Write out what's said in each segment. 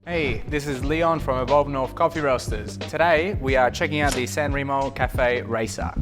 Hey, this is Leon from Evolve North Coffee Roasters. Today we are checking out the Sanremo Cafe Racer.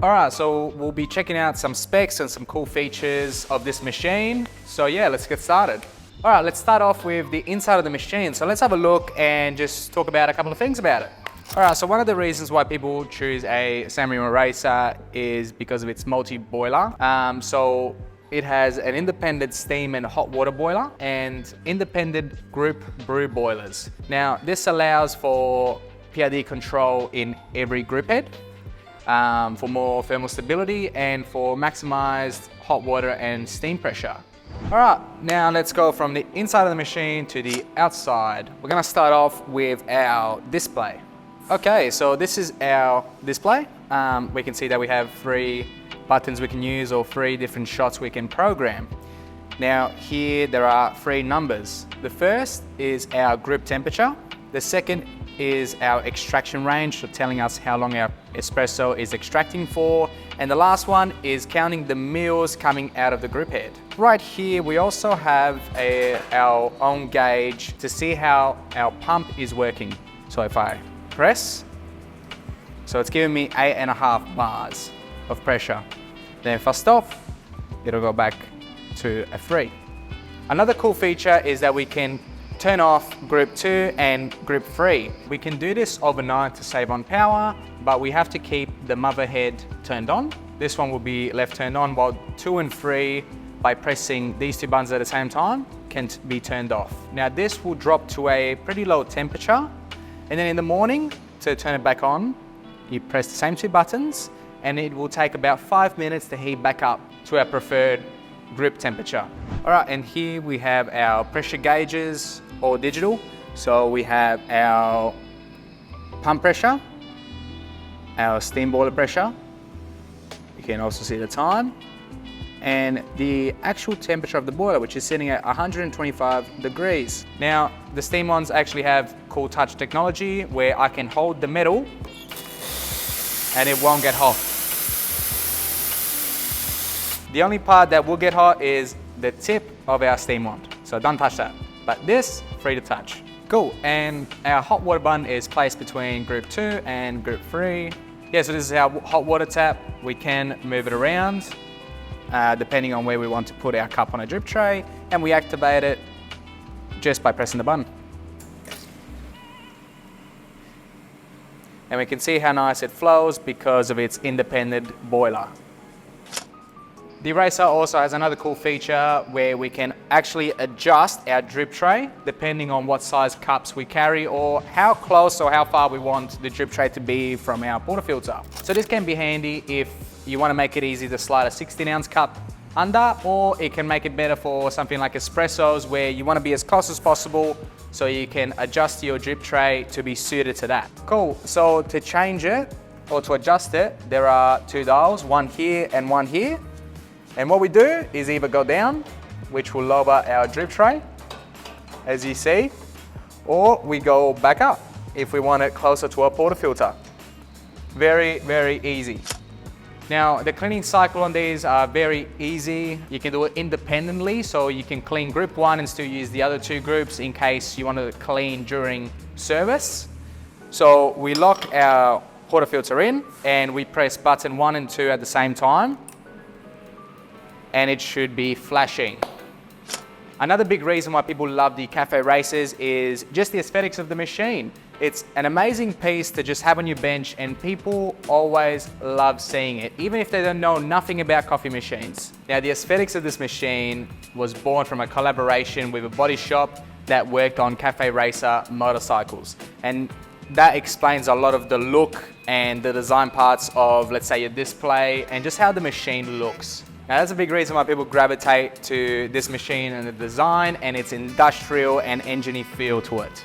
Alright, so we'll be checking out some specs and some cool features of this machine. So yeah, let's get started. Alright, let's start off with the inside of the machine. So let's have a look and just talk about a couple of things about it. Alright, so one of the reasons why people choose a Sanremo Racer is because of its multi-boiler. So it has an independent steam and hot water boiler and independent group brew boilers. Now, this allows for PID control in every group head for more thermal stability and for maximized hot water and steam pressure. Alright, now let's go from the inside of the machine to the outside. We're gonna start off with our display. Okay, so this is our display. We can see that we have 3 buttons we can use or 3 different shots we can program. Now here there are 3 numbers. The first is our group temperature. The second is our extraction range, so telling us how long our espresso is extracting for. And the last one is counting the mils coming out of the group head. Right here we also have our own gauge to see how our pump is working. So if I press, so it's giving me 8.5 bars of pressure. Then if I stop, it'll go back to a 3. Another cool feature is that we can turn off group 2 and group 3. We can do this overnight to save on power, but we have to keep the mother head turned on. This one will be left turned on, while 2 and 3, by pressing these 2 buttons at the same time, can be turned off. Now this will drop to a pretty low temperature, and then in the morning, to turn it back on, you press the same 2 buttons, and it will take about 5 minutes to heat back up to our preferred group temperature. All right, and here we have our pressure gauges, all digital. So we have our pump pressure, our steam boiler pressure. You can also see the time, and the actual temperature of the boiler, which is sitting at 125 degrees. Now, the steam ones actually have cool touch technology where I can hold the metal and it won't get hot. The only part that will get hot is the tip of our steam wand, so don't touch that. But this, free to touch. Cool, and our hot water button is placed between group 2 and group 3. Yeah, so this is our hot water tap. We can move it around depending on where we want to put our cup on a drip tray, and we activate it just by pressing the button. And we can see how nice it flows because of its independent boiler. The Racer also has another cool feature where we can actually adjust our drip tray depending on what size cups we carry or how close or how far we want the drip tray to be from our portafilter. So this can be handy if you want to make it easy to slide a 16-ounce cup under, or it can make it better for something like espressos where you want to be as close as possible so you can adjust your drip tray to be suited to that. Cool, so to change it or to adjust it, there are 2 dials, one here and one here. And what we do is either go down, which will lower our drip tray, as you see, or we go back up if we want it closer to our portafilter. Very, very easy. Now, the cleaning cycle on these are very easy. You can do it independently, so you can clean group 1 and still use the other 2 groups in case you want to clean during service. So we lock our portafilter in and we press button 1 and 2 at the same time, and it should be flashing. Another big reason why people love the Cafe Racers is just the aesthetics of the machine. It's an amazing piece to just have on your bench, and people always love seeing it, even if they don't know nothing about coffee machines. Now, the aesthetics of this machine was born from a collaboration with a body shop that worked on Cafe Racer motorcycles. And that explains a lot of the look and the design parts of, let's say, your display and just how the machine looks. Now that's a big reason why people gravitate to this machine and the design and its industrial and engineering feel to it.